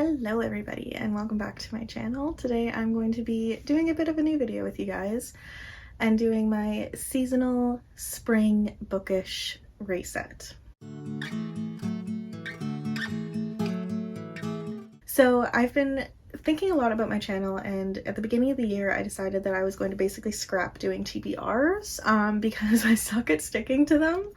Hello everybody and welcome back to my channel. Today I'm going to be doing a bit of a new video with you guys and doing my seasonal spring bookish reset. So I've been thinking a lot about my channel, and at the beginning of the year I decided that I was going to basically scrap doing TBRs because I suck at sticking to them.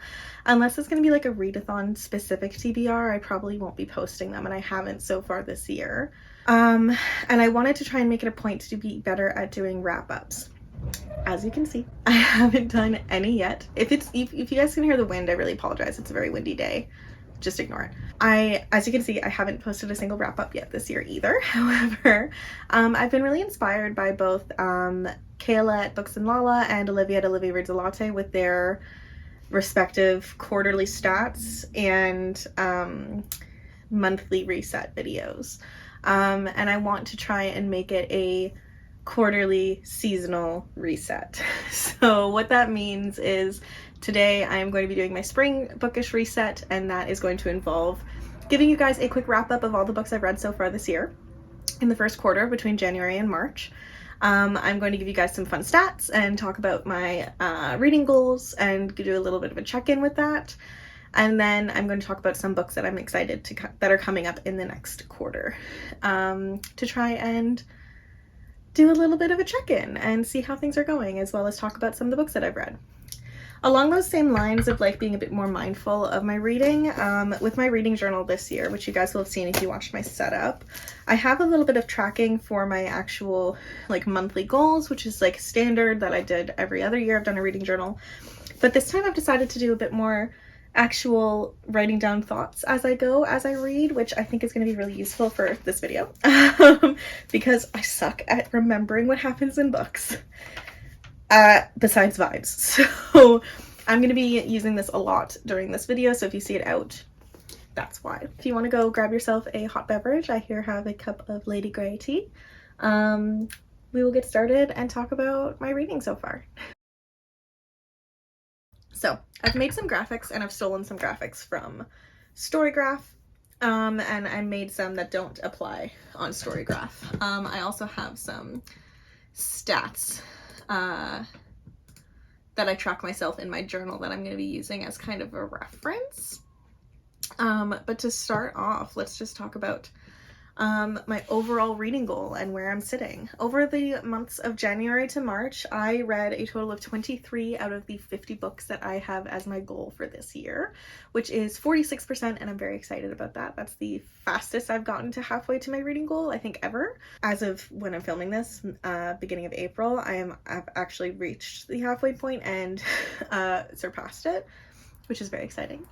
Unless it's going to be like a readathon specific TBR, I probably won't be posting them, and I haven't so far this year. And I wanted to try and make it a point to be better at doing wrap-ups. As you can see, I haven't done any yet. If you guys can hear the wind, I really apologize. It's a very windy day. Just ignore it. As you can see, I haven't posted a single wrap-up yet this year either. However, I've been really inspired by both Kayla at Books and Lala and Olivia at Olivia Reads a Latte with their respective quarterly stats and monthly reset videos. And I want to try and make it a quarterly seasonal reset. So what that means is today I am going to be doing my spring bookish reset, and that is going to involve giving you guys a quick wrap up of all the books I've read so far this year in the first quarter between January and March. I'm going to give you guys some fun stats and talk about my reading goals and do a little bit of a check-in with that. And then I'm going to talk about some books that I'm excited to that are coming up in the next quarter to try and do a little bit of a check-in and see how things are going, as well as talk about some of the books that I've read. Along those same lines of like being a bit more mindful of my reading, with my reading journal this year, which you guys will have seen if you watched my setup, I have a little bit of tracking for my actual like monthly goals, which is like standard that I did every other year. I've done a reading journal, but this time I've decided to do a bit more actual writing down thoughts as I go, as I read, which I think is going to be really useful for this video because I suck at remembering what happens in books besides vibes. So I'm going to be using this a lot during this video, so if you see it out, that's why. If you want to go grab yourself a hot beverage, I here have a cup of Lady Grey tea. We will get started and talk about my reading so far. So I've made some graphics, and I've stolen some graphics from Storygraph, and I made some that don't apply on Storygraph. I also have some stats that I track myself in my journal that I'm going to be using as kind of a reference. But to start off, let's just talk about my overall reading goal and where I'm sitting. Over the months of January to March, I read a total of 23 out of the 50 books that I have as my goal for this year, which is 46%, and I'm very excited about that. That's the fastest I've gotten to halfway to my reading goal, I think, ever. As of when I'm filming this, beginning of April, I've actually reached the halfway point and surpassed it, which is very exciting.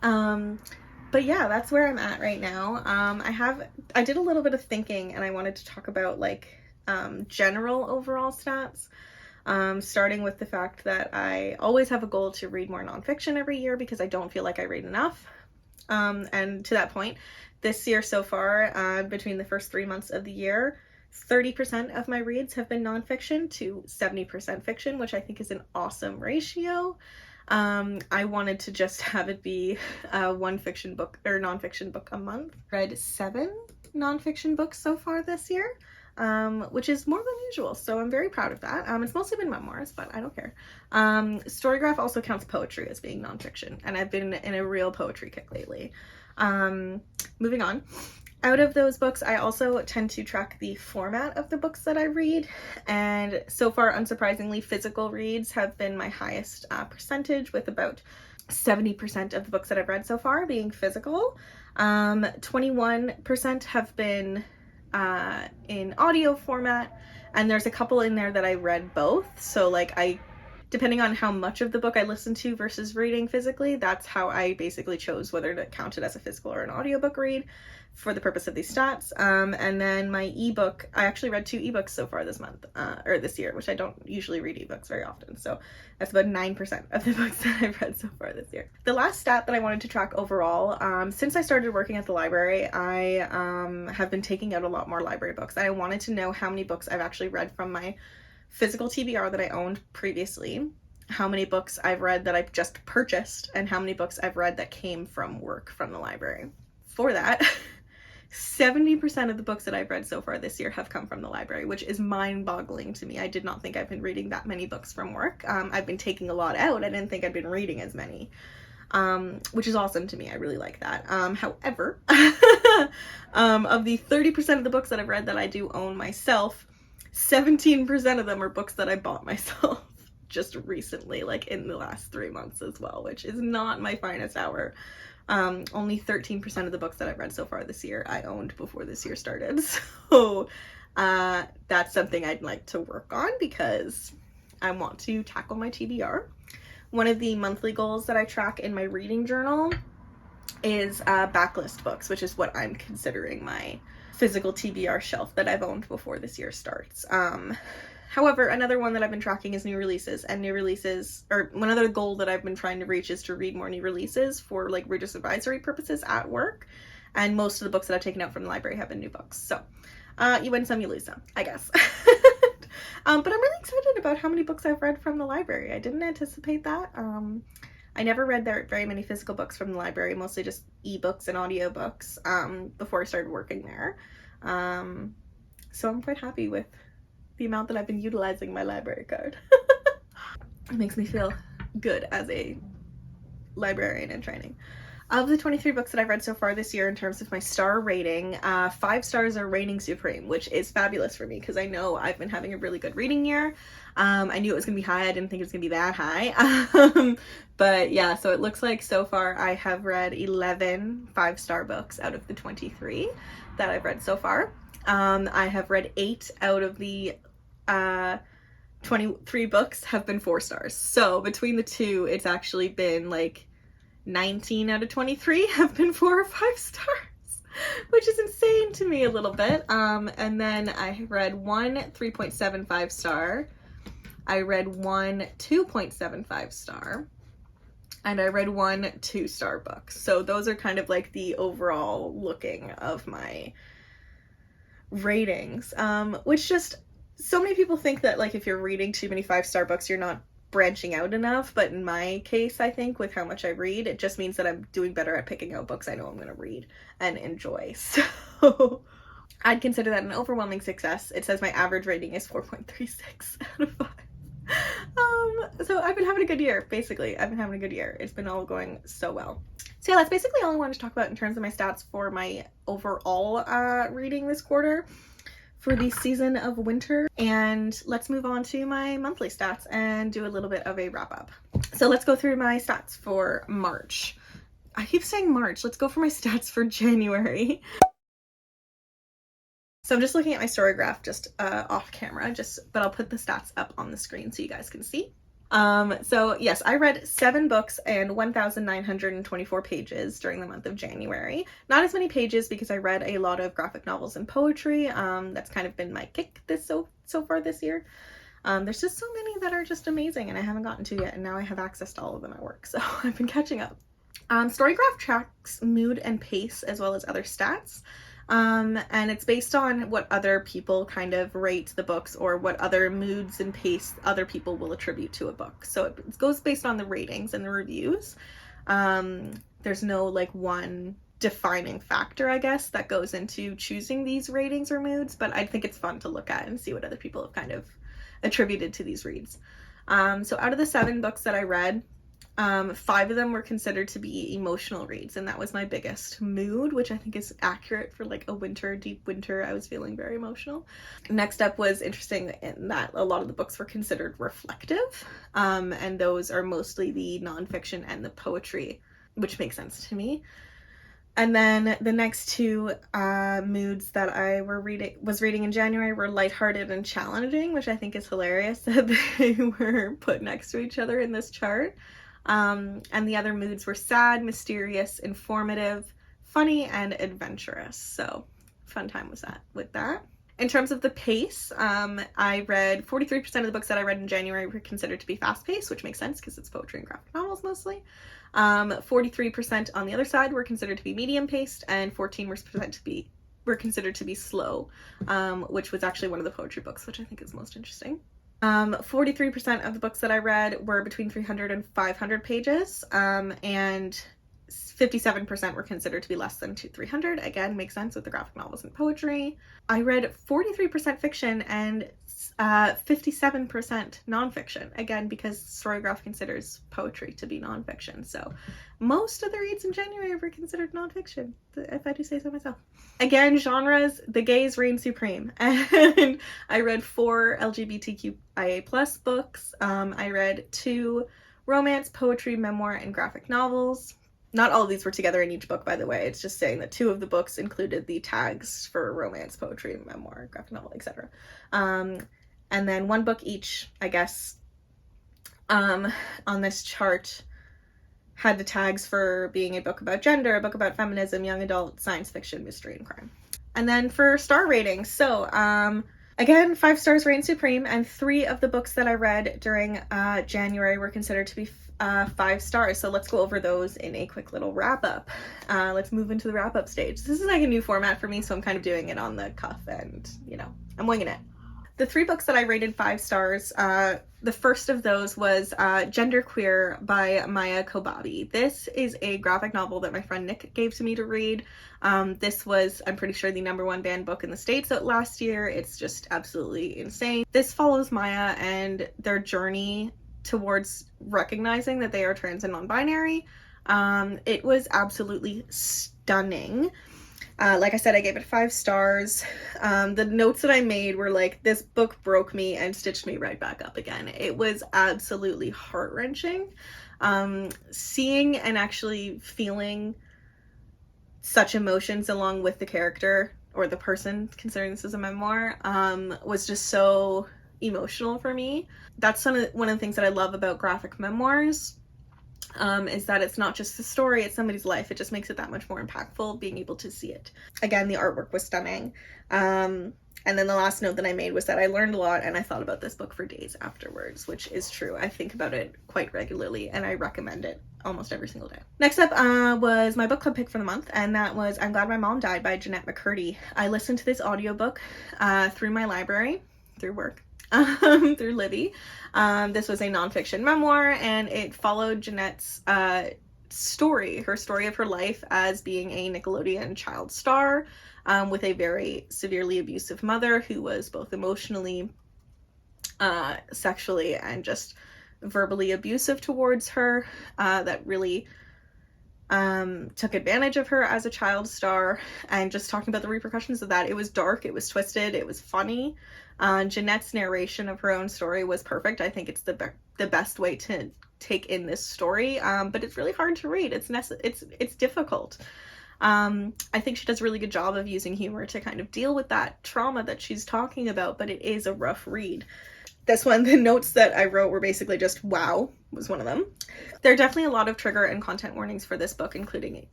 But yeah, that's where I'm at right now. I did a little bit of thinking, and I wanted to talk about like general overall stats, starting with the fact that I always have a goal to read more nonfiction every year because I don't feel like I read enough. And to that point, this year so far, between the first 3 months of the year, 30% of my reads have been nonfiction to 70% fiction, which I think is an awesome ratio. I wanted to just have it be one fiction book or nonfiction book a month. Read 7 nonfiction books so far this year, which is more than usual, so I'm very proud of that. It's mostly been memoirs, but I don't care. Storygraph also counts poetry as being nonfiction, and I've been in a real poetry kick lately. Moving on. Out of those books, I also tend to track the format of the books that I read, and so far, unsurprisingly, physical reads have been my highest percentage, with about 70% of the books that I've read so far being physical. 21% have been in audio format, and there's a couple in there that I read both, so like depending on how much of the book I listened to versus reading physically, that's how I basically chose whether to count it as a physical or an audiobook read for the purpose of these stats. And then my ebook, I actually read 2 ebooks so far this month, or this year, which I don't usually read ebooks very often. So that's about 9% of the books that I've read so far this year. The last stat that I wanted to track overall, since I started working at the library, I have been taking out a lot more library books. And I wanted to know how many books I've actually read from my physical TBR that I owned previously, how many books I've read that I've just purchased, and how many books I've read that came from work from the library. For that, 70% of the books that I've read so far this year have come from the library, which is mind-boggling to me. I did not think I've been reading that many books from work. I've been taking a lot out. I didn't think I'd been reading as many, which is awesome to me. I really like that. However, of the 30% of the books that I've read that I do own myself, 17% of them are books that I bought myself just recently, like in the last 3 months as well, which is not my finest hour. Only 13% of the books that I've read so far this year I owned before this year started. So that's something I'd like to work on because I want to tackle my TBR. One of the monthly goals that I track in my reading journal is backlist books, which is what I'm considering my physical TBR shelf that I've owned before this year starts. However, another one that I've been tracking is new releases, and new releases, or one other goal that I've been trying to reach is to read more new releases for like readers advisory purposes at work. And most of the books that I've taken out from the library have been new books. So you win some, you lose some, I guess. But I'm really excited about how many books I've read from the library. I didn't anticipate that. I never read very many physical books from the library, mostly just ebooks and audiobooks before I started working there. So I'm quite happy with the amount that I've been utilizing my library card. It makes me feel good as a librarian in training. Of the 23 books that I've read so far this year in terms of my star rating, 5 stars are reigning supreme, which is fabulous for me because I know I've been having a really good reading year. I knew it was going to be high. I didn't think it was going to be that high. But yeah, so it looks like so far I have read 11 5-star books out of the 23 that I've read so far. I have read 8 out of the 23 books have been 4 stars. So between the two, it's actually been like 19 out of 23 have been 4 or 5 stars, which is insane to me a little bit. And then I read 1 3.75 star. I read 1 2.75 star. And I read 1 2-star book. So those are kind of like the overall looking of my ratings, which just, so many people think that like if you're reading too many 5-star books, you're not branching out enough. But in my case, I think with how much I read, it just means that I'm doing better at picking out books I know I'm going to read and enjoy. So I'd consider that an overwhelming success. It says my average rating is 4.36 out of 5. So I've been having a good year, basically. I've been having a good year. It's been all going so well. So yeah, that's basically all I wanted to talk about in terms of my stats for my overall reading this quarter for the season of winter. And let's move on to my monthly stats and do a little bit of a wrap up. So let's go through my stats for March. I keep saying March. Let's go for my stats for January. So I'm just looking at my story graph just off camera, but I'll put the stats up on the screen so you guys can see. So yes, I read 7 books and 1,924 pages during the month of January. Not as many pages because I read a lot of graphic novels and poetry. That's kind of been my kick so far this year. There's just so many that are just amazing and I haven't gotten to yet, and now I have access to all of them at work, so I've been catching up. Storygraph tracks mood and pace as well as other stats. And it's based on what other people kind of rate the books or what other moods and pace other people will attribute to a book. So it goes based on the ratings and the reviews. There's no like one defining factor, I guess, that goes into choosing these ratings or moods, but I think it's fun to look at and see what other people have kind of attributed to these reads. So out of the 7 books that I read, 5 of them were considered to be emotional reads, and that was my biggest mood, which I think is accurate for like a deep winter. I was feeling very emotional. Next up was interesting in that a lot of the books were considered reflective, and those are mostly the nonfiction and the poetry, which makes sense to me. And then the next 2 moods that I was reading in January were lighthearted and challenging, which I think is hilarious that they were put next to each other in this chart. And the other moods were sad, mysterious, informative, funny, and adventurous. So fun time was that with that. In terms of the pace, I read 43% of the books that I read in January were considered to be fast-paced, which makes sense because it's poetry and graphic novels mostly. 43% on the other side were considered to be medium-paced, and 14% were considered to be slow, which was actually one of the poetry books, which I think is most interesting. 43% of the books that I read were between 300 and 500 pages, and 57% were considered to be less than 300. Again, makes sense with the graphic novels and poetry. I read 43% fiction and 57% nonfiction. Again, because Storygraph considers poetry to be nonfiction. So most of the reads in January were considered nonfiction, if I do say so myself. Again, genres, the gays reign supreme. And I read 4 LGBTQIA+ books. I read 2 romance, poetry, memoir, and graphic novels. Not all of these were together in each book, by the way. It's just saying that 2 of the books included the tags for romance, poetry, memoir, graphic novel, etc. And then 1 book each, I guess, on this chart had the tags for being a book about gender, a book about feminism, young adult, science fiction, mystery, and crime. And then for star ratings, so again, 5 stars reign supreme, and 3 of the books that I read during January were considered to be 5 stars. So let's go over those in a quick little wrap up. Let's move into the wrap up stage. This is like a new format for me, so I'm kind of doing it on the cuff and, you know, I'm winging it. The 3 books that I rated 5 stars, the first of those was Genderqueer by Maya Kobabe. This is a graphic novel that my friend Nick gave to me to read. This was, I'm pretty sure, the #1 banned book in the States last year. It's just absolutely insane. This follows Maya and their journey towards recognizing that they are trans and non-binary. It was absolutely stunning. Like I said, I gave it 5 stars. The notes that I made were like, this book broke me and stitched me right back up again. It was absolutely heart-wrenching. Seeing and actually feeling such emotions along with the character or the person, considering this is a memoir, was just so emotional for me. That's one of the things that I love about graphic memoirs. Is that it's not just the story, it's somebody's life. It just makes it that much more impactful being able to see it. Again, the artwork was stunning. And then the last note that I made was that I learned a lot and I thought about this book for days afterwards, which is true. I think about it quite regularly and I recommend it almost every single day. Next up was my book club pick for the month, and that was I'm Glad My Mom Died by Jeanette McCurdy. I listened to this audiobook through my library, through work. Through Libby. This was a nonfiction memoir, and it followed Jeanette's story, her story of her life as being a Nickelodeon child star, with a very severely abusive mother who was both emotionally, sexually, and just verbally abusive towards her, that really took advantage of her as a child star, and just talking about the repercussions of that. It was dark, it was twisted, it was funny. Jeanette's narration of her own story was perfect. I think it's the best way to take in this story, but it's really hard to read. It's difficult. I think she does a really good job of using humor to kind of deal with that trauma that she's talking about, but it is a rough read. This one, the notes that I wrote were basically just wow was one of them. There are definitely a lot of trigger and content warnings for this book, including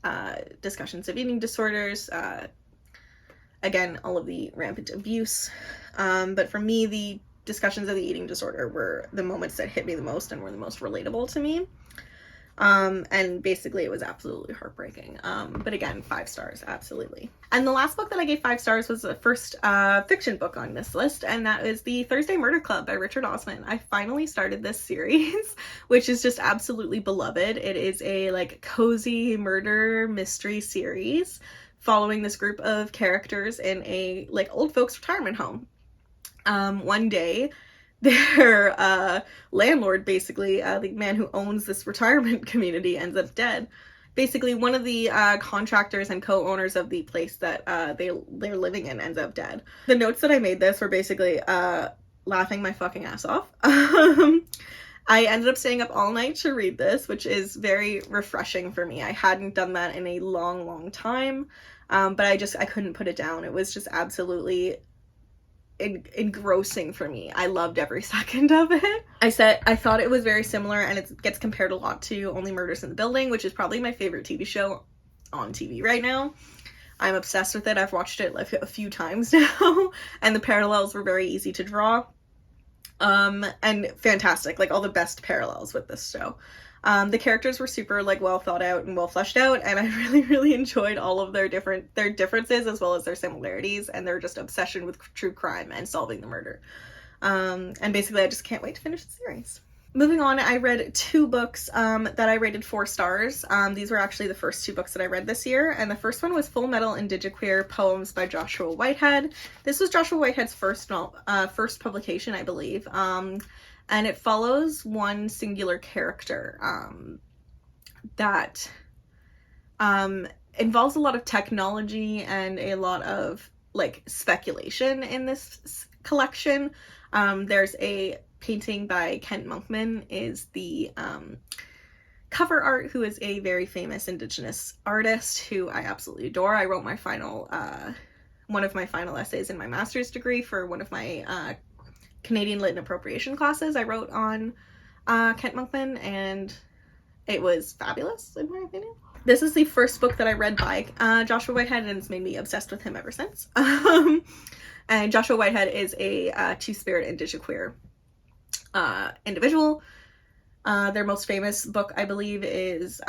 discussions of eating disorders, again, all of the rampant abuse. But for me, the discussions of the eating disorder were the moments that hit me the most and were the most relatable to me. And basically it was absolutely heartbreaking. But again, 5 stars, absolutely. And the last book that I gave 5 stars was the first fiction book on this list, and that is The Thursday Murder Club by Richard Osman. I finally started this series, which is just absolutely beloved. It is a like cozy murder mystery series following this group of characters in a like old folks retirement home. One day, their landlord, basically, the man who owns this retirement community, ends up dead. Basically, one of the contractors and co-owners of the place that they're living in ends up dead. The notes that I made this were basically laughing my fucking ass off. I ended up staying up all night to read this, which is very refreshing for me. I hadn't done that in a long time, but I couldn't put it down. It was just absolutely engrossing for me. I loved every second of it. I thought it was very similar, and it gets compared a lot to Only Murders in the Building, which is probably my favorite TV show on TV right now. I'm obsessed with it. I've watched it like a few times now, and the parallels were very easy to draw. And fantastic, like all the best parallels with this show. The characters were super like well thought out and well fleshed out, and I really enjoyed all of their differences as well as their similarities and their just obsession with true crime and solving the murder. And basically I just can't wait to finish the series. Moving on, I read 2 books that I rated 4 stars. These were actually the first 2 books that I read this year, and the first one was Full Metal Indigiqueer Poems by Joshua Whitehead. This was Joshua Whitehead's first publication, I believe, and it follows one singular character that involves a lot of technology and a lot of like speculation in this collection. There's a painting by Kent Monkman is the cover art, who is a very famous Indigenous artist who I absolutely adore. I wrote my final one of my final essays in my master's degree for one of my Canadian Lit and Appropriation classes. I wrote on Kent Monkman, and it was fabulous in my opinion. This is the first book that I read by Joshua Whitehead, and it's made me obsessed with him ever since. And Joshua Whitehead is a Two-Spirit Indigiqueer individual. Their most famous book, I believe, is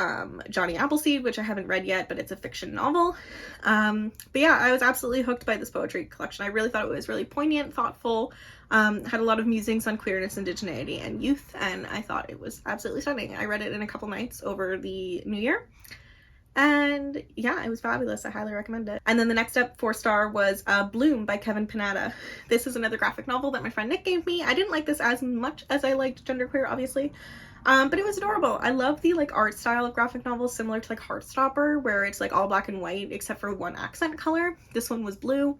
Johnny Appleseed, which I haven't read yet, but it's a fiction novel. But yeah, I was absolutely hooked by this poetry collection. I really thought it was really poignant, thoughtful, had a lot of musings on queerness, indigeneity, and youth, and I thought it was absolutely stunning. I read it in a couple nights over the new year. And yeah, it was fabulous. I highly recommend it. And then the next up, 4-star, was Bloom by Kevin Panetta. This is another graphic novel that my friend Nick gave me. I didn't like this as much as I liked Genderqueer, obviously. But it was adorable. I love the like art style of graphic novels, similar to like Heartstopper, where it's like all black and white except for one accent color. This one was blue.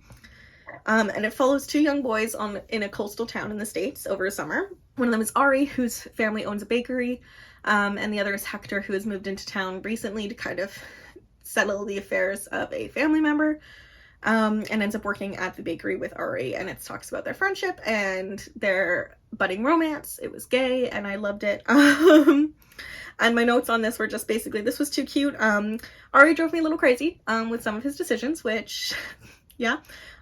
And it follows 2 young boys in a coastal town in the States over a summer. One of them is Ari, whose family owns a bakery. And the other is Hector, who has moved into town recently to kind of settle the affairs of a family member, and ends up working at the bakery with Ari, and it talks about their friendship and their budding romance. It was gay, and I loved it. And my notes on this were just basically, this was too cute. Ari drove me a little crazy with some of his decisions, which, yeah.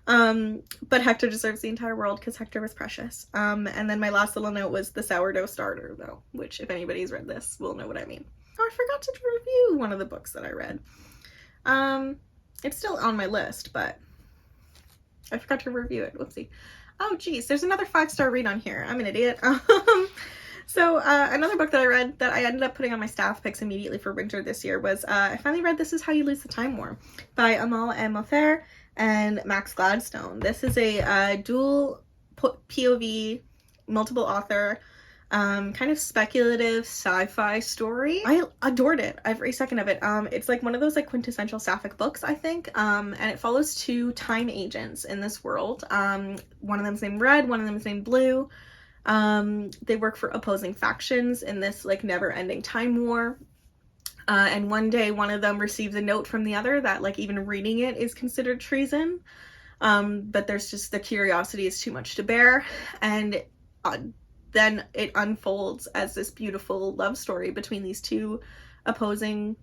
But Hector deserves the entire world because Hector was precious. And then my last little note was the sourdough starter, though, which if anybody's read this will know what I mean. Oh, I forgot to review one of the books that I read. It's still on my list, but I forgot to review it. Whoopsie. Oh, geez, there's another 5-star read on here. I'm an idiot. So another book that I read that I ended up putting on my staff picks immediately for winter this year was, I finally read This Is How You Lose the Time War by Amal M. Mother and Max Gladstone. This is a dual POV, multiple author, kind of speculative sci-fi story. I adored it, every second of it. It's like one of those like quintessential sapphic books, I think, and it follows 2 time agents in this world. One of them's named Red, one of them is named Blue. They work for opposing factions in this like never-ending time war. And one day one of them receives a note from the other that like even reading it is considered treason. But there's just, the curiosity is too much to bear, and then it unfolds as this beautiful love story between these 2 opposing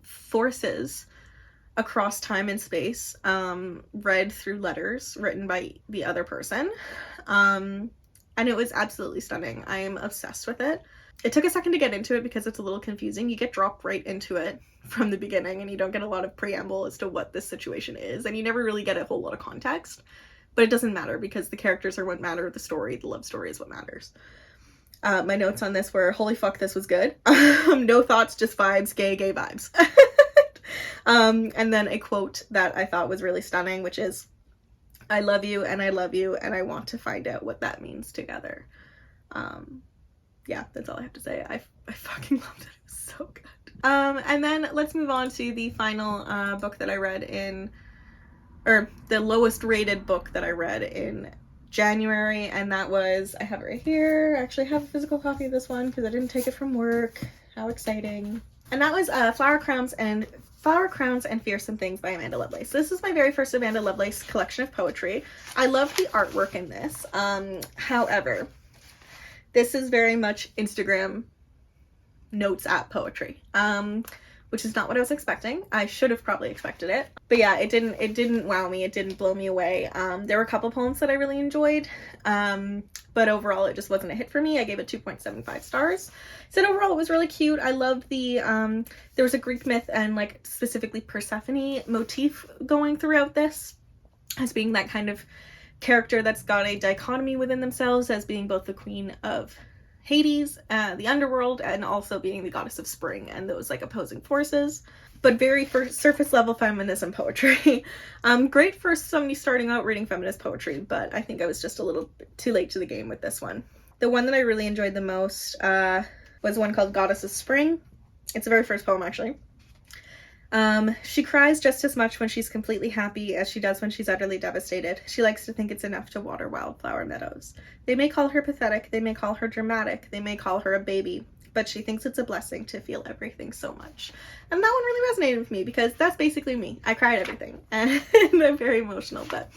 forces across time and space, read through letters written by the other person. And it was absolutely stunning. I am obsessed with it. It took a second to get into it because it's a little confusing. You get dropped right into it from the beginning, and you don't get a lot of preamble as to what this situation is, and you never really get a whole lot of context. But it doesn't matter because the characters are what matter, the story, the love story is what matters. My notes on this were, holy fuck, this was good. No thoughts, just vibes, gay vibes. And then a quote that I thought was really stunning, which is, I love you and I want to find out what that means together. Yeah, that's all I have to say. I fucking loved it. It was so good. And then let's move on to the final book that I read or the lowest rated book that I read in January, and that was, I have it right here. I actually have a physical copy of this one because I didn't take it from work. How exciting. And that was Flower Crowns and Fearsome Things by Amanda Lovelace. So this is my very first Amanda Lovelace collection of poetry. I love the artwork in this. However, this is very much Instagram notes app poetry, which is not what I was expecting. I should have probably expected it. But yeah, it didn't wow me. It didn't blow me away. There were a couple poems that I really enjoyed, but overall it just wasn't a hit for me. I gave it 2.75 stars. So overall it was really cute. I loved the, there was a Greek myth and like specifically Persephone motif going throughout this as being that kind of character that's got a dichotomy within themselves as being both the queen of Hades, the underworld, and also being the goddess of spring and those like opposing forces. But very for surface level feminism poetry. Great for somebody starting out reading feminist poetry, but I think I was just a little bit too late to the game with this one. The one that I really enjoyed the most was one called Goddess of Spring. It's the very first poem, actually. She cries just as much when she's completely happy as she does when she's utterly devastated. She likes to think it's enough to water wildflower meadows. They may call her pathetic, they may call her dramatic, they may call her a baby, but she thinks it's a blessing to feel everything so much. And that one really resonated with me because that's basically me. I cried everything and I'm very emotional, but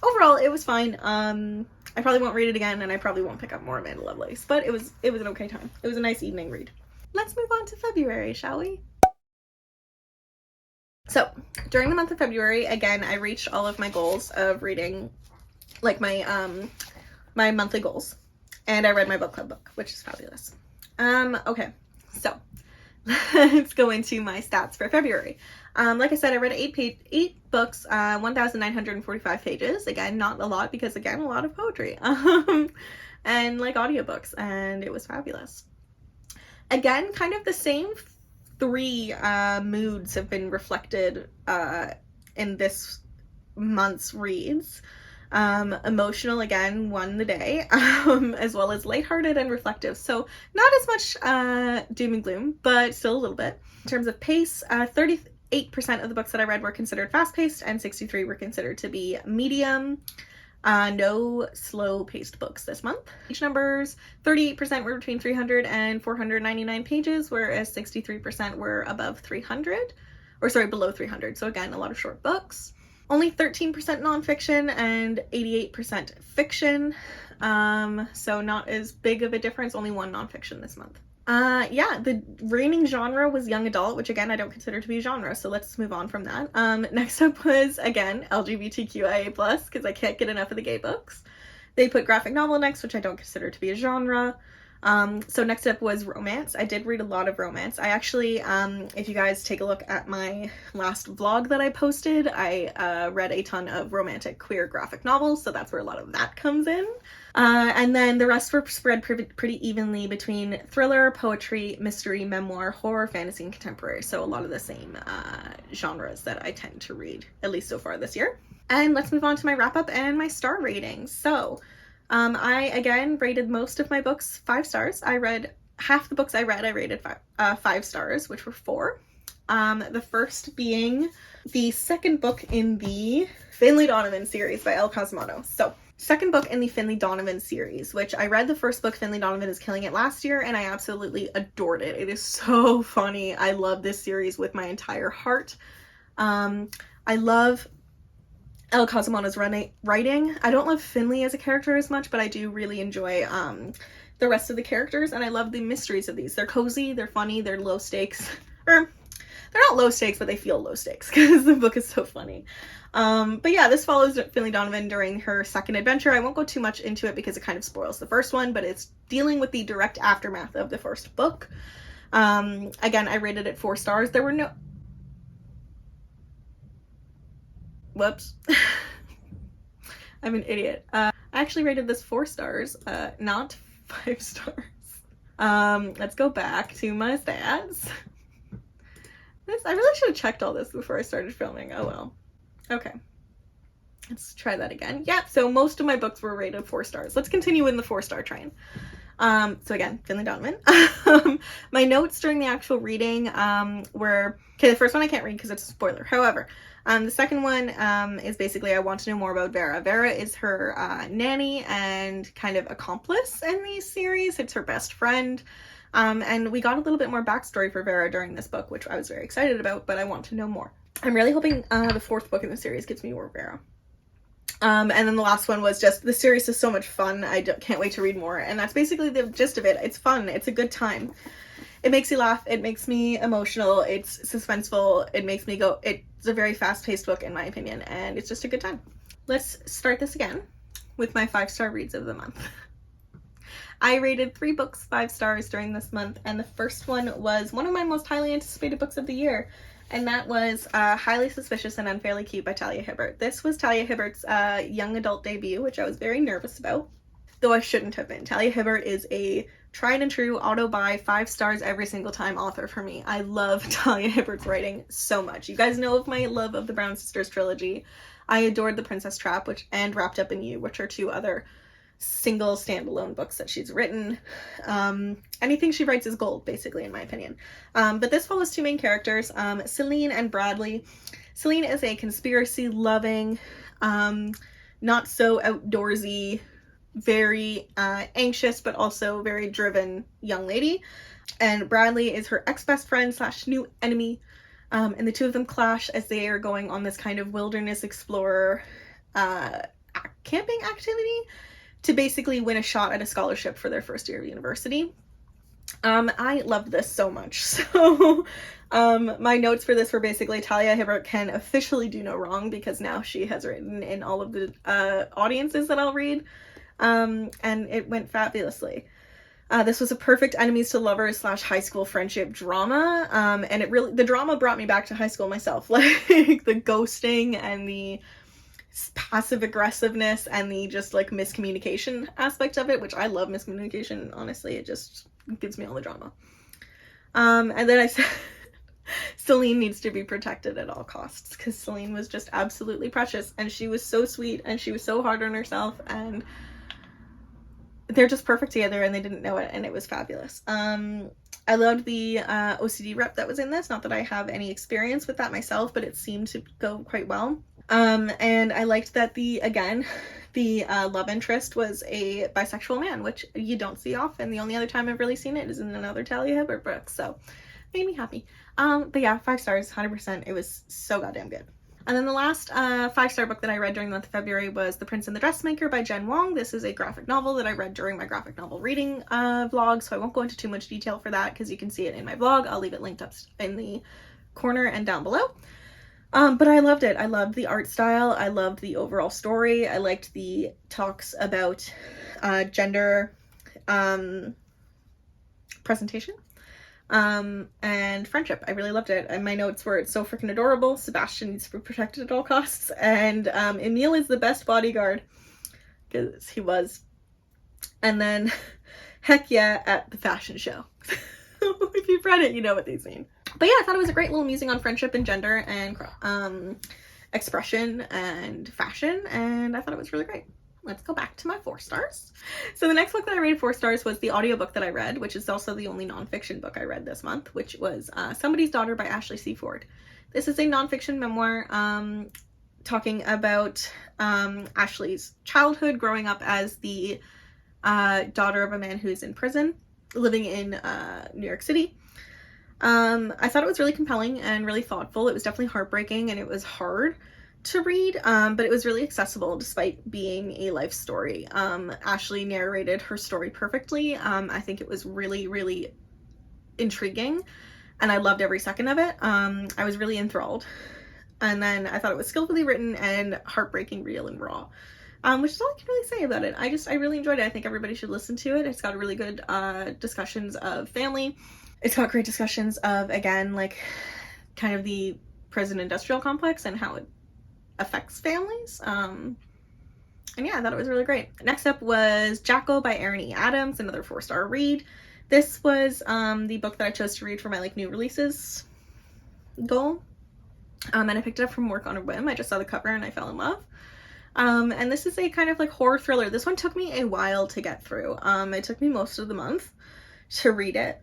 overall it was fine. I probably won't read it again and I probably won't pick up more Amanda Lovelace, but it was an okay time. It was a nice evening read. Let's move on to February, shall we? So during the month of February, again, I reached all of my goals of reading, like my my monthly goals, and I read my book club book, which is fabulous. Okay, so let's go into my stats for February. Like I said, I read 8 books, 1,945 pages. Again, not a lot because again, a lot of poetry, and like audiobooks, and it was fabulous. Again, kind of the same 3 moods have been reflected in this month's reads. Emotional, again, won the day, as well as lighthearted and reflective. So not as much doom and gloom, but still a little bit. In terms of pace, 38% of the books that I read were considered fast-paced and 63 were considered to be medium. No slow-paced books this month. Page numbers, 38% were between 300 and 499 pages, whereas 63% were above 300, or sorry, below 300. So again, a lot of short books. Only 13% nonfiction and 88% fiction. So not as big of a difference, only 1 nonfiction this month. Yeah, the reigning genre was young adult, which again, I don't consider to be a genre, so let's move on from that. Next up was, again, LGBTQIA+, because I can't get enough of the gay books. They put graphic novel next, which I don't consider to be a genre. So next up was romance. I did read a lot of romance. I actually, if you guys take a look at my last vlog that I posted, I read a ton of romantic queer graphic novels, so that's where a lot of that comes in. And then the rest were spread pretty evenly between thriller, poetry, mystery, memoir, horror, fantasy, and contemporary. So a lot of the same genres that I tend to read, at least so far this year. And let's move on to my wrap-up and my star ratings. So I, again, rated most of my books 5 stars. I read half the books I rated 5 stars, which were 4. The first being the second book in the Finlay Donovan series by El Cosmato. So, second book in the Finlay Donovan series, which I read the first book, Finlay Donovan is Killing It, last year, and I absolutely adored it. It is so funny. I love this series with my entire heart. I love El Cosmato's writing. I don't love Finlay as a character as much, but I do really enjoy the rest of the characters, and I love the mysteries of these. They're cozy, they're funny, they're low stakes. Or, they're not low stakes, but they feel low stakes because the book is so funny. But yeah, this follows Finlay Donovan during her second adventure. I won't go too much into it because it kind of spoils the first one, but it's dealing with the direct aftermath of the first book. Again, I rated it 4 stars. There were no... Whoops. I'm an idiot. I actually rated this 4 stars, not 5 stars. Let's go back to my stats. I really should have checked all this before I started filming. Oh well. Okay. Let's try that again. Yeah, so most of my books were rated 4 stars. Let's continue in the 4-star train. So again, Finlay Donovan. My notes during the actual reading were... Okay, the first one I can't read because it's a spoiler. However, the second one is basically I want to know more about Vera. Vera is her nanny and kind of accomplice in the series. It's her best friend. And we got a little bit more backstory for Vera during this book, which I was very excited about, but I want to know more. I'm really hoping the 4th book in the series gives me more Vera. And then the last one was just, the series is so much fun, I can't wait to read more. And that's basically the gist of it. It's fun, it's a good time. It makes you laugh, it makes me emotional, it's suspenseful, it makes me go, it's a very fast-paced book in my opinion, and it's just a good time. Let's start this again with my 5-star reads of the month. I rated 3 books 5 stars during this month, and the first one was one of my most highly anticipated books of the year, and that was Highly Suspicious and Unfairly Cute by Talia Hibbert. This was Talia Hibbert's young adult debut, which I was very nervous about, though I shouldn't have been. Talia Hibbert is a tried and true auto buy, 5 stars every single time author for me. I love Talia Hibbert's writing so much. You guys know of my love of the Brown Sisters trilogy. I adored The Princess Trap and Wrapped Up in You, which are 2 other single standalone books that she's written. Anything she writes is gold, basically, in my opinion. But this follows 2 main characters, Celine and Bradley. Celine is a conspiracy loving, not so outdoorsy, very anxious but also very driven young lady, and Bradley is her ex-best friend / new enemy, and the 2 of them clash as they are going on this kind of wilderness explorer camping activity to basically win a shot at a scholarship for their first year of university. I loved this so much. So my notes for this were basically Talia Hibbert can officially do no wrong because now she has written in all of the audiences that I'll read, and it went fabulously. This was a perfect enemies to lovers / high school friendship drama, and the drama brought me back to high school myself, like the ghosting and the passive aggressiveness and the just like miscommunication aspect of it, which I love miscommunication, honestly. It just gives me all the drama. And then I said Celine needs to be protected at all costs because Celine was just absolutely precious and she was so sweet and she was so hard on herself, and they're just perfect together and they didn't know it, and it was fabulous. I loved the OCD rep that was in this. Not that I have any experience with that myself, but it seemed to go quite well. And I liked that the love interest was a bisexual man, which you don't see often. The only other time I've really seen it is in another Talia Hibbert book, so made me happy. But yeah, 5 stars, 100%. It was so goddamn good. And then the last 5-star book that I read during the month of February was The Prince and the Dressmaker by Jen Wong. This is a graphic novel that I read during my graphic novel reading vlog, so I won't go into too much detail for that because you can see it in my vlog. I'll leave it linked up in the corner and down below. But I loved it. I loved the art style. I loved the overall story. I liked the talks about gender presentation and friendship. I really loved it. And my notes were, it's so freaking adorable. Sebastian needs to be protected at all costs. And Emile is the best bodyguard, because he was. And then, heck yeah, at the fashion show. If you've read it, you know what they mean. But yeah, I thought it was a great little musing on friendship and gender and expression and fashion, and I thought it was really great. Let's go back to my 4 stars. So the next book that I rated 4 stars was the audiobook that I read, which is also the only nonfiction book I read this month, which was Somebody's Daughter by Ashley C. Ford. This is a nonfiction memoir talking about Ashley's childhood, growing up as the daughter of a man who's in prison, living in New York City. I thought it was really compelling and really thoughtful. It was definitely heartbreaking and it was hard to read, but it was really accessible despite being a life story. Ashley narrated her story perfectly. I think it was really, really intriguing and I loved every second of it. I was really enthralled. And then I thought it was skillfully written and heartbreaking, real, and raw. Which is all I can really say about it. I really enjoyed it. I think everybody should listen to it. It's got really good discussions of family. It's got great discussions of, again, like kind of the prison industrial complex and how it affects families. And yeah, I thought it was really great. Next up was Jacko by Erin E. Adams, another 4-star read. This was the book that I chose to read for my like new releases goal. And I picked it up from work on a whim. I just saw the cover and I fell in love. And this is a kind of like horror thriller. This one took me a while to get through. It took me most of the month to read it.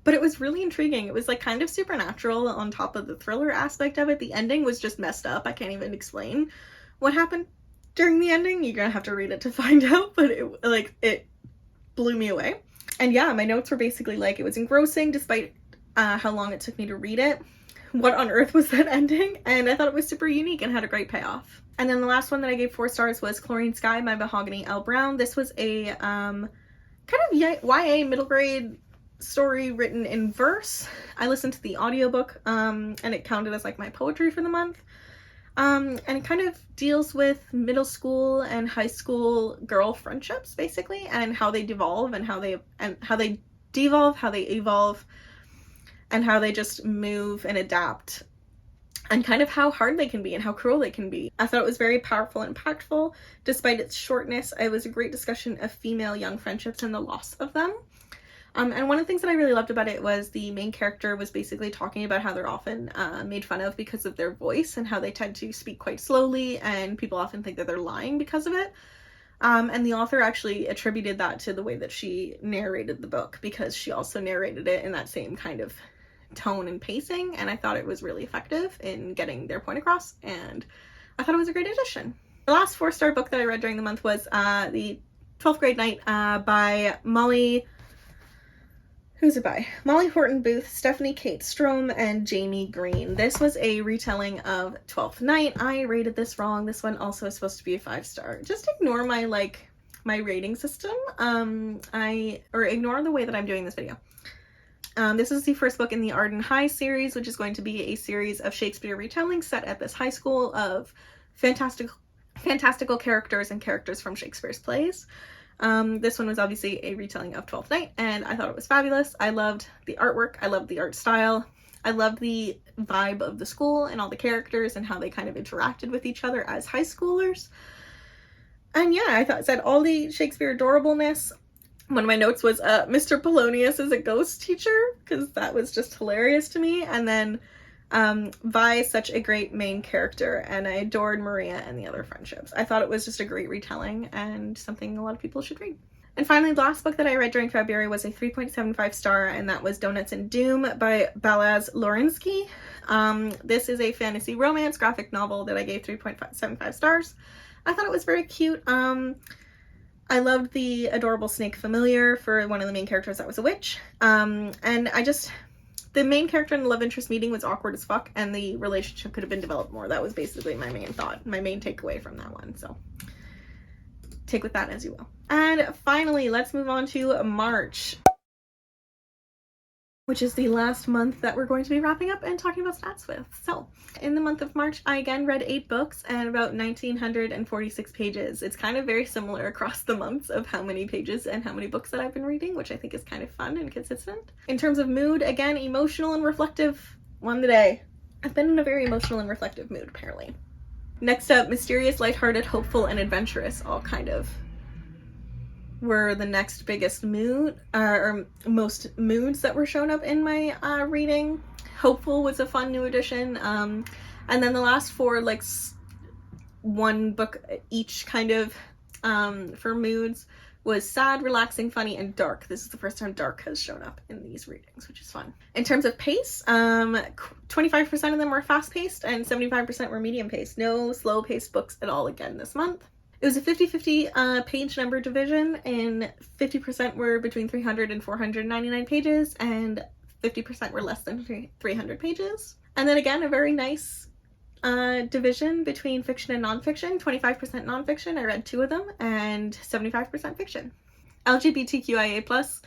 But it was really intriguing. It was like kind of supernatural on top of the thriller aspect of it. The ending was just messed up. I can't even explain what happened during the ending. You're gonna have to read it to find out, but it blew me away. And yeah, my notes were basically like, it was engrossing despite how long it took me to read it. What on earth was that ending? And I thought it was super unique and had a great payoff. And then the last one that I gave 4 stars was Chlorine Sky by Mahogany L. Brown. This was a kind of YA middle grade story written in verse. I listened to the audiobook and it counted as like my poetry for the month. And it kind of deals with middle school and high school girl friendships basically, and how they devolve and how they devolve, how they evolve, and how they just move and adapt and kind of how hard they can be and how cruel they can be. I thought it was very powerful and impactful. Despite its shortness, it was a great discussion of female young friendships and the loss of them. And one of the things that I really loved about it was the main character was basically talking about how they're often made fun of because of their voice and how they tend to speak quite slowly, and people often think that they're lying because of it. And the author actually attributed that to the way that she narrated the book, because she also narrated it in that same kind of tone and pacing, and I thought it was really effective in getting their point across, and I thought it was a great addition. The last 4-star book that I read during the month was the 12th Grade Night by Molly Horton Booth, Stephanie Kate Strom, and Jamie Green. This was a retelling of 12th Night. I rated this wrong. This one also is supposed to be a 5-star. Just ignore my rating system. Ignore the way that I'm doing this video. This is the first book in the Arden High series, which is going to be a series of Shakespeare retellings set at this high school of fantastical characters and characters from Shakespeare's plays. This one was obviously a retelling of 12th Night, and I thought it was fabulous. I loved the artwork, I loved the art style, I loved the vibe of the school and all the characters and how they kind of interacted with each other as high schoolers. And yeah, I thought it said all the Shakespeare adorableness. One of my notes was Mr. Polonius is a ghost teacher, because that was just hilarious to me. And then Vi is such a great main character, and I adored Maria and the other friendships. I thought it was just a great retelling and something a lot of people should read. And finally, the last book that I read during February was a 3.75 star, and that was Donuts and Doom by Balazs Lorinsky. This is a fantasy romance graphic novel that I gave 3.75 stars. I thought it was very cute. I loved the adorable snake familiar for one of the main characters that was a witch. The main character and the love interest meeting was awkward as fuck, and the relationship could have been developed more. That was basically my main thought, my main takeaway from that one. So take with that as you will. And finally, let's move on to March, which is the last month that we're going to be wrapping up and talking about stats with. So in the month of March, I again read 8 books and about 1,946 pages. It's kind of very similar across the months of how many pages and how many books that I've been reading, which I think is kind of fun and consistent. In terms of mood, again, emotional and reflective, won the day. I've been in a very emotional and reflective mood, apparently. Next up, mysterious, lighthearted, hopeful, and adventurous all kind of were the next biggest mood, or most moods that were shown up in my reading. Hopeful was a fun new addition, and then the last 4, like one book each kind of for moods, was sad, relaxing, funny, and dark. This is the first time dark has shown up in these readings, which is fun. In terms of pace, 25% of them were fast-paced and 75% were medium-paced. No slow-paced books at all again this month. It was a 50-50 page number division, and 50% were between 300 and 499 pages, and 50% were less than 300 pages. And then again, a very nice division between fiction and nonfiction. 25% nonfiction, I read 2 of them, and 75% fiction. LGBTQIA+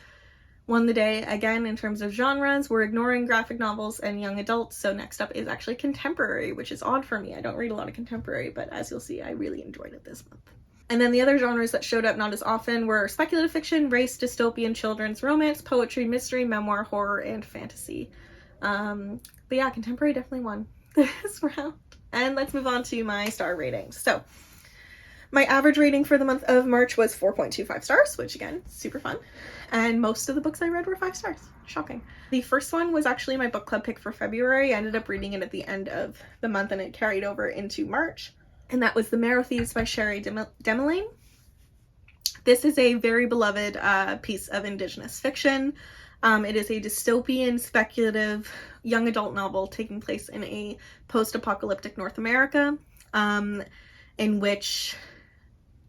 won the day again in terms of genres. We're ignoring graphic novels and young adults, so next up is actually contemporary, which is odd for me. I don't read a lot of contemporary, but as you'll see, I really enjoyed it this month. And then the other genres that showed up not as often were speculative fiction, race, dystopian, children's romance, poetry, mystery, memoir, horror, and fantasy. But yeah, contemporary definitely won this round. And let's move on to my star ratings. So my average rating for the month of March was 4.25 stars, which again, super fun. And most of the books I read were 5 stars. Shocking. The first one was actually my book club pick for February. I ended up reading it at the end of the month, and it carried over into March. And that was The Marrow Thieves by Sherry Demelaine. This is a very beloved piece of Indigenous fiction. It is a dystopian, speculative, young adult novel taking place in a post-apocalyptic North America, in which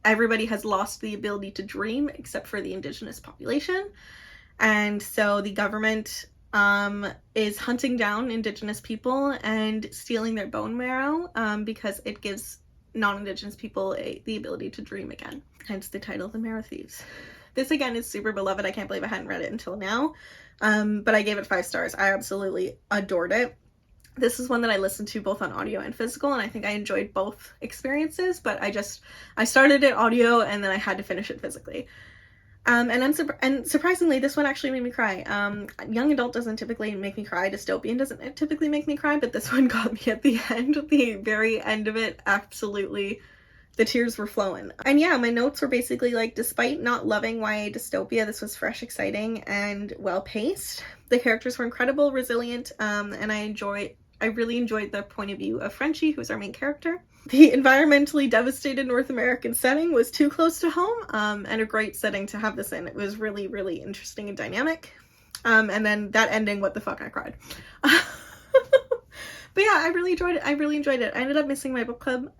everybody has lost the ability to dream except for the Indigenous population. And so the government is hunting down Indigenous people and stealing their bone marrow because it gives non-Indigenous people the ability to dream again. Hence the title, The Marrow Thieves. This again is super beloved. I can't believe I hadn't read it until now, but I gave it 5 stars. I absolutely adored it. This is one that I listened to both on audio and physical, and I think I enjoyed both experiences, but I started it audio and then I had to finish it physically. And surprisingly, this one actually made me cry. Young adult doesn't typically make me cry. Dystopian doesn't typically make me cry, but this one got me at the end. The very end of it, absolutely, the tears were flowing. And yeah, my notes were basically like, despite not loving YA dystopia, this was fresh, exciting, and well-paced. The characters were incredible, resilient, and I really enjoyed the point of view of Frenchie, who's our main character. The environmentally devastated North American setting was too close to home, and a great setting to have this in. It was really, really interesting and dynamic. And then that ending, what the fuck, I cried. But yeah, I really enjoyed it. I ended up missing my book club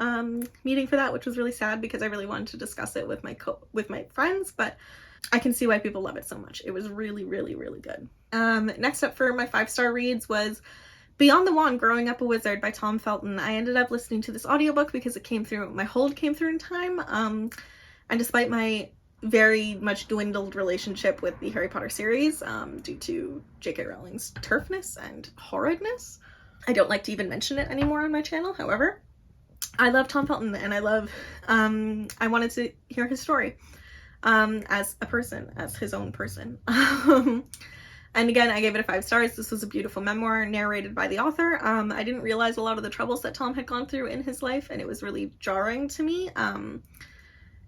meeting for that, which was really sad because I really wanted to discuss it with my friends, but I can see why people love it so much. It was really, really, really good. Next up for my 5-star reads was Beyond the Wand, Growing Up a Wizard by Tom Felton. I ended up listening to this audiobook because it came through, my hold came through in time. And despite my very much dwindled relationship with the Harry Potter series, due to J.K. Rowling's turfness and horridness, I don't like to even mention it anymore on my channel. However, I love Tom Felton, and I wanted to hear his story, as a person, as his own person. And again, I gave it a 5 stars. This was a beautiful memoir narrated by the author. I didn't realize a lot of the troubles that Tom had gone through in his life, and it was really jarring to me.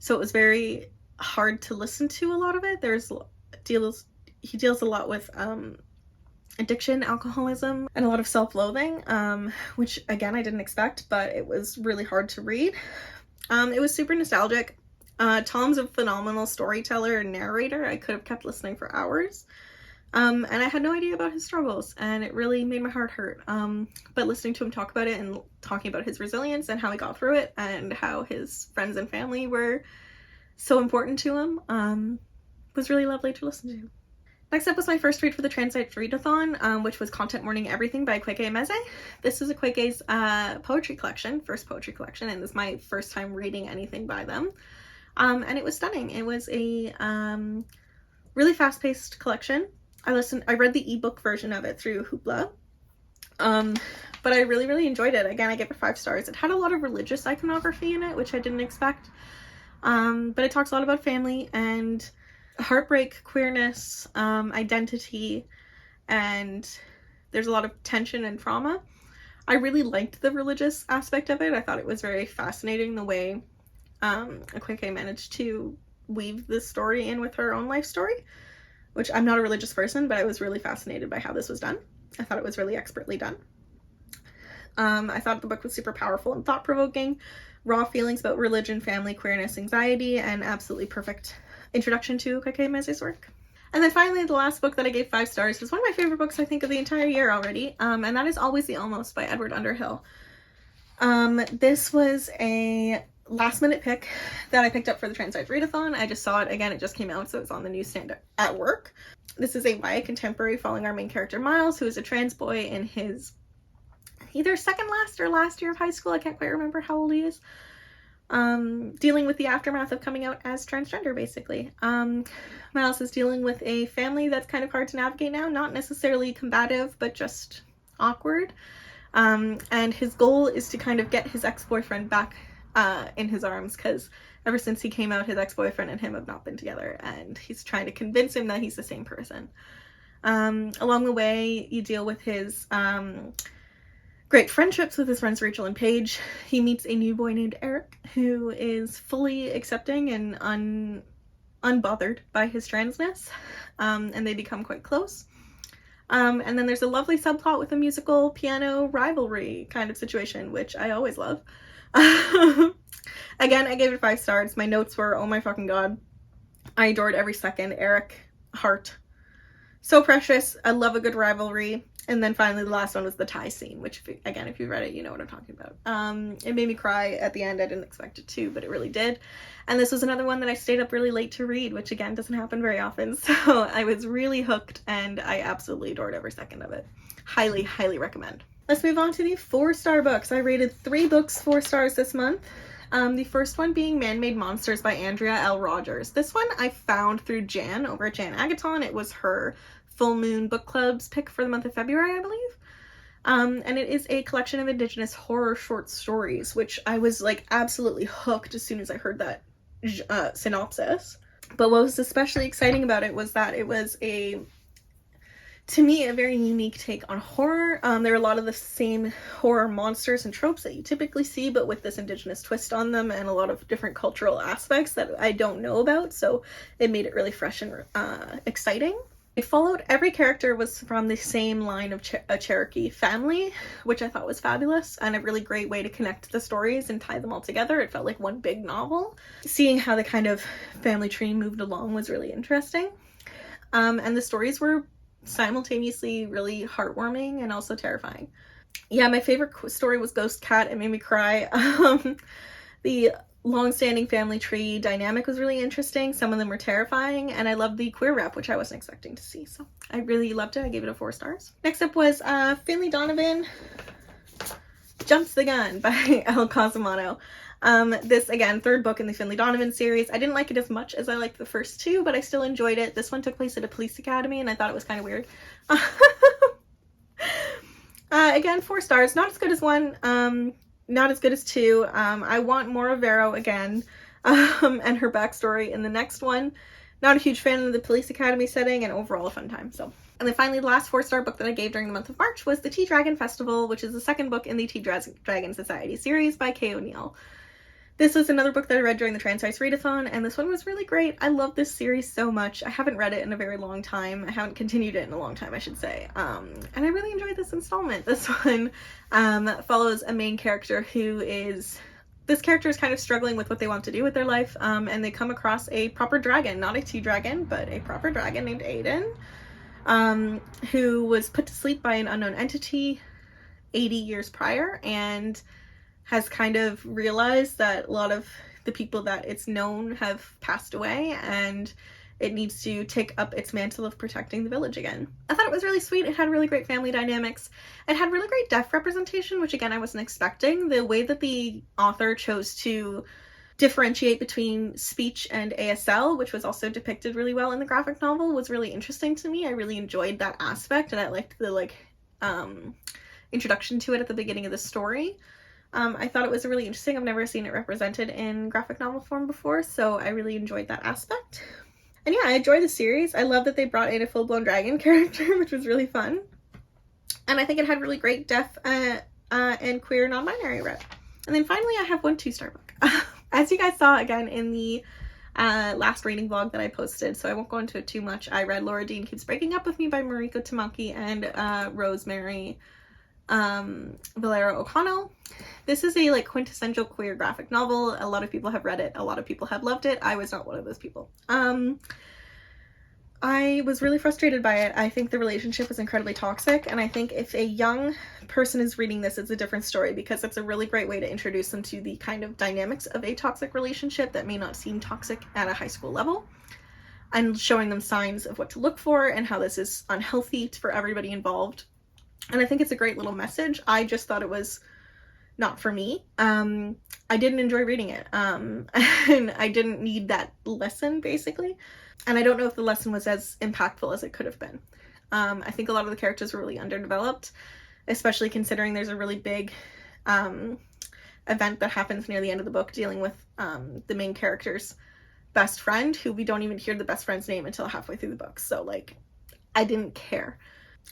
So it was very hard to listen to a lot of it. He deals a lot with addiction, alcoholism, and a lot of self-loathing, which again, I didn't expect, but it was really hard to read. It was super nostalgic. Tom's a phenomenal storyteller and narrator. I could have kept listening for hours. And I had no idea about his struggles, and it really made my heart hurt. But listening to him talk about it and talking about his resilience and how he got through it and how his friends and family were so important to him, was really lovely to listen to. Next up was my first read for the Transite Readathon, which was Content Morning Everything by Kweke Emeze. This is a Kweke's poetry collection, first poetry collection, and this is my first time reading anything by them. And it was stunning. It was a really fast-paced collection. I read the ebook version of it through Hoopla, but I really, really enjoyed it. Again, I gave it 5 stars. It had a lot of religious iconography in it, which I didn't expect, but it talks a lot about family and heartbreak, queerness, identity, and there's a lot of tension and trauma. I really liked the religious aspect of it. I thought it was very fascinating the way Kweke managed to weave this story in with her own life story, which I'm not a religious person, but I was really fascinated by how this was done. I thought it was really expertly done. I thought the book was super powerful and thought-provoking, raw feelings about religion, family, queerness, anxiety, and absolutely perfect introduction to Kweke Emeze's work. And then finally, the last book that I gave 5 stars is one of my favorite books, I think, of the entire year already, and that is Always the Almost by Edward Underhill. This was a last-minute pick that I picked up for the Transite Readathon. I just saw it again. It just came out, so it's on the newsstand at work. This is a YA contemporary following our main character, Miles, who is a trans boy in his either second last or last year of high school. I can't quite remember how old he is. Dealing with the aftermath of coming out as transgender, basically. Miles is dealing with a family that's kind of hard to navigate now. Not necessarily combative, but just awkward. And his goal is to kind of get his ex-boyfriend back in his arms, because ever since he came out, his ex-boyfriend and him have not been together, and he's trying to convince him that he's the same person. Along the way, you deal with his great friendships with his friends Rachel and Paige. He meets a new boy named Eric, who is fully accepting and unbothered by his transness, and they become quite close. And then there's a lovely subplot with a musical piano rivalry kind of situation, which I always love. Again, I gave it 5 stars. My notes were, oh my fucking god, I adored every second. Eric, heart, so precious. I love a good rivalry. And then finally, the last one was the tie scene, which, again, if you've read it, you know what I'm talking about. It made me cry at the end. I didn't expect it to, but it really did. And this was another one that I stayed up really late to read, which, again, doesn't happen very often. So I was really hooked, and I absolutely adored every second of it. Highly, highly recommend. Let's move on to the 4-star books. I rated 3 books 4 stars this month. The first one being Man-Made Monsters by Andrea L. Rogers. This one I found through Jan over at Jan Agaton. It was her Full Moon Book Club's pick for the month of February, I believe. And it is a collection of Indigenous horror short stories, which I was like absolutely hooked as soon as I heard that synopsis. But what was especially exciting about it was that it was to me, a very unique take on horror. There are a lot of the same horror monsters and tropes that you typically see, but with this indigenous twist on them and a lot of different cultural aspects that I don't know about, so it made it really fresh and exciting. It followed, every character was from the same line of a Cherokee family, which I thought was fabulous, and a really great way to connect the stories and tie them all together. It felt like one big novel. Seeing how the kind of family tree moved along was really interesting. And the stories were simultaneously really heartwarming and also terrifying. Yeah, my favorite story was Ghost Cat. It made me cry. The long-standing family tree dynamic was really interesting. Some of them were terrifying, and I loved the queer rep, which I wasn't expecting to see, so I really loved it. I gave it a 4 stars. Next up was Finley Donovan Jumps the Gun by El Cosimano. This, again, 3rd book in the Finley Donovan series. I didn't like it as much as I liked the first 2, but I still enjoyed it. This one took place at a police academy, and I thought it was kind of weird. Again, 4 stars. Not as good as 1, not as good as 2. I want more of Vero again, and her backstory in the next one. Not a huge fan of the police academy setting, and overall a fun time, so. And then finally, the last 4-star book that I gave during the month of March was The Tea Dragon Festival, which is the 2nd book in the Tea Dragon Society series by Kay O'Neill. This was another book that I read during the Trans Ice Readathon, and this one was really great. I love this series so much. I haven't read it in a very long time. I haven't continued it in a long time, I should say. And I really enjoyed this installment. This one follows a main character who is... This character is kind of struggling with what they want to do with their life, and they come across a proper dragon. Not a tea dragon, but a proper dragon named Aiden, who was put to sleep by an unknown entity 80 years prior, and has kind of realized that a lot of the people that it's known have passed away, and it needs to take up its mantle of protecting the village again. I thought it was really sweet. It had really great family dynamics. It had really great deaf representation, which again I wasn't expecting. The way that the author chose to differentiate between speech and ASL, which was also depicted really well in the graphic novel, was really interesting to me. I really enjoyed that aspect, and I liked the introduction to it at the beginning of the story. I thought it was really interesting. I've never seen it represented in graphic novel form before, so I really enjoyed that aspect. And yeah, I enjoyed the series. I love that they brought in a full-blown dragon character, which was really fun. And I think it had really great deaf and queer non-binary rep. And then finally, I have one 2-star book. As you guys saw again in the last reading vlog that I posted, so I won't go into it too much. I read Laura Dean Keeps Breaking Up With Me by Mariko Tamaki and Rosemary Valero O'Connell. This is a quintessential queer graphic novel. A lot of people have read it. A lot of people have loved it. I was not one of those people. I was really frustrated by it. I think the relationship was incredibly toxic, and I think if a young person is reading this, it's a different story, because it's a really great way to introduce them to the kind of dynamics of a toxic relationship that may not seem toxic at a high school level, and showing them signs of what to look for and how this is unhealthy for everybody involved. And I think it's a great little message. I just thought it was not for me. I didn't enjoy reading it, and I didn't need that lesson, basically. And I don't know if the lesson was as impactful as it could have been. I think a lot of the characters were really underdeveloped, especially considering there's a really big event that happens near the end of the book dealing with the main character's best friend, who we don't even hear the best friend's name until halfway through the book. So, I didn't care.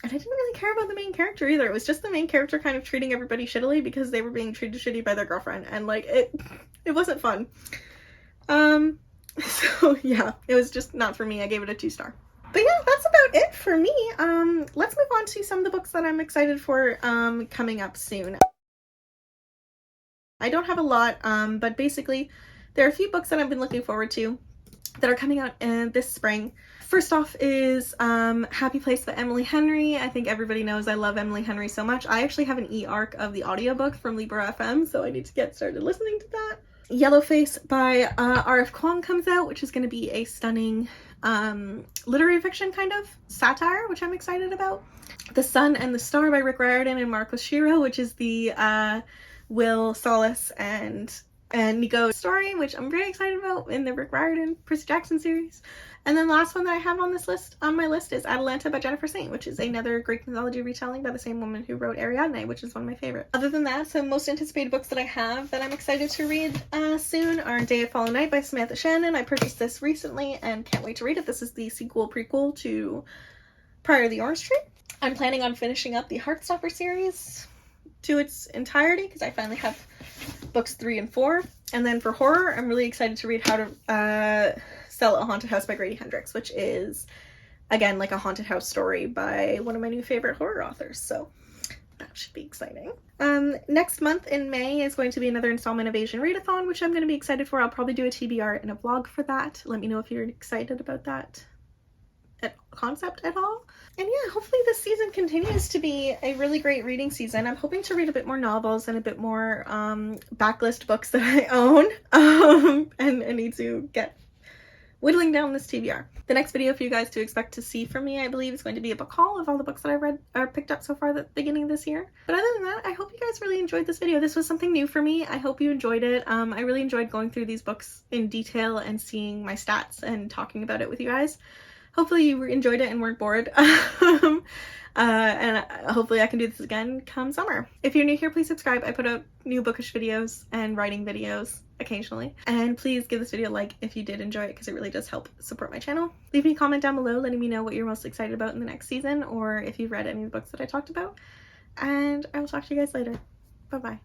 And I didn't really care about the main character either. It was just the main character kind of treating everybody shittily because they were being treated shitty by their girlfriend. And, it wasn't fun. So, yeah, it was just not for me. I gave it a 2-star. But yeah, that's about it for me. Let's move on to some of the books that I'm excited for coming up soon. I don't have a lot, but basically, there are a few books that I've been looking forward to that are coming out this spring. First off is Happy Place by Emily Henry. I think everybody knows I love Emily Henry so much. I actually have an e-arc of the audiobook from Libra FM, so I need to get started listening to that. Yellowface by R.F. Kuang comes out, which is going to be a stunning literary fiction kind of satire, which I'm excited about. The Sun and the Star by Rick Riordan and Marco Shiro, which is the Will Solace and and Nico's story, which I'm very excited about, in the Rick Riordan, Percy Jackson series. And then the last one that I have on my list is Atalanta by Jennifer Saint, which is another Greek mythology retelling by the same woman who wrote Ariadne, which is one of my favorites. Other than that, some most anticipated books that I have that I'm excited to read soon are Day of Fallen Night by Samantha Shannon. I purchased this recently and can't wait to read it. This is the prequel to Prior to the Orange Tree. I'm planning on finishing up the Heartstopper series to its entirety because I finally have books 3 and 4. And then for horror, I'm really excited to read How to Sell a Haunted House by Grady Hendrix, which is, again, like a haunted house story by one of my new favorite horror authors. So that should be exciting. Next month in May is going to be another installment of Asian Readathon, which I'm going to be excited for. I'll probably do a TBR and a vlog for that. Let me know if you're excited about that concept at all. And yeah, hopefully this season continues to be a really great reading season. I'm hoping to read a bit more novels and a bit more backlist books that I own, and I need to get whittling down this TBR. The next video for you guys to expect to see from me, I believe, is going to be a book haul of all the books that I've read or picked up so far at the beginning of this year. But other than that, I hope you guys really enjoyed this video. This was something new for me. I hope you enjoyed it. I really enjoyed going through these books in detail and seeing my stats and talking about it with you guys. Hopefully you enjoyed it and weren't bored. And hopefully I can do this again come summer. If you're new here, please subscribe. I put out new bookish videos and writing videos occasionally. And please give this video a like if you did enjoy it, because it really does help support my channel. Leave me a comment down below letting me know what you're most excited about in the next season, or if you've read any of the books that I talked about. And I will talk to you guys later. Bye bye.